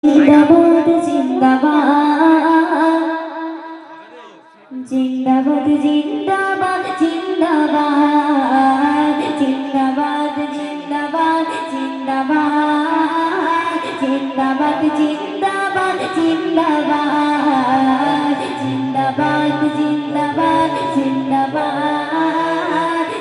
जिंदाबाद जिंदाबाद जिंदाबाद जिंदाबाद जिंदाबाद जिंदाबाद जिंदाबाद जिंदाबाद जिंदाबाद जिंदाबाद जिंदाबाद जिंदाबाद जिंदाबाद जिंदाबाद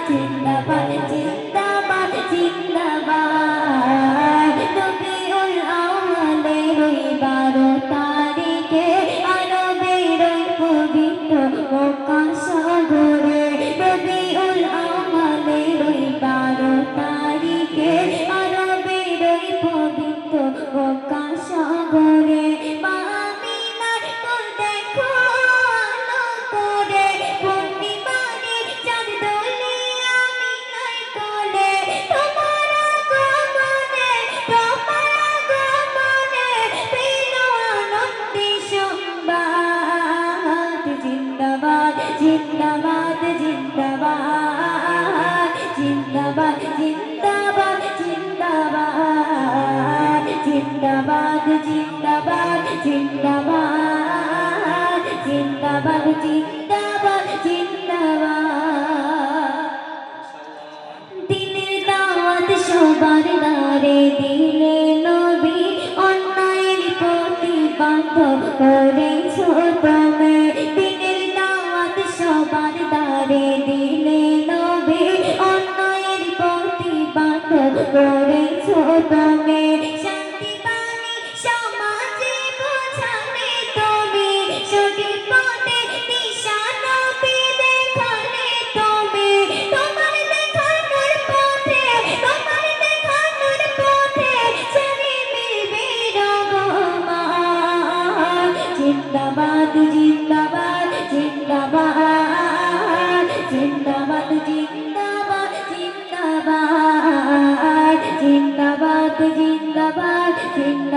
जिंदाबाद जिंदाबाद जिंदाबाद রবিউল আউয়ালের ওই 12 তারিখে আরবের ওই পবিত্র মক্কা শহরে রবিউল আউয়ালের ওই 12 তারিখে আরবের ওই পবিত্র মক্কা শহরে মা আমিনার কোল দেখো আলো করে পূর্ণিমারে চাঁদ দোলে আমিনার কোলে তোমার আগমনে পেল আনন্দে সংবাদ জিন্দাবাদ জিন্দাবাদ জিন্দাবাদ জিন্দাবাদ জিন্দাবাদ জিন্দাবাদ জিন্দাবাদ জিন্দাবাদ জিন্দাবাদ জিন্দাবাদ জিন্দাবাদ জিন্দাবাদ দিনের দাওয়াত সবার দ্বারে দিলে নবী অন্যায়ের প্রতিবাদ করেছ তুমি দিনের দাওয়াত সবার দ্বারে দিলে নবী অন্যায়ের প্রতিবাদ করেছ তুমি শান্তি বাণী সমাজে বোঝালে তুমি সঠিক পথে দিশা নবী দেখালে তুমি তোমার দেখানোর পথে চলে মিলবে রহমান জিন্দাবাদ জিন্দাবাদ জিন্দাবাদ জিন্দাবাদ জিন্দাবাদ জিন্দাবাদ জিন্দাবাদ জিন্দাবাদ জিন্দাবাদ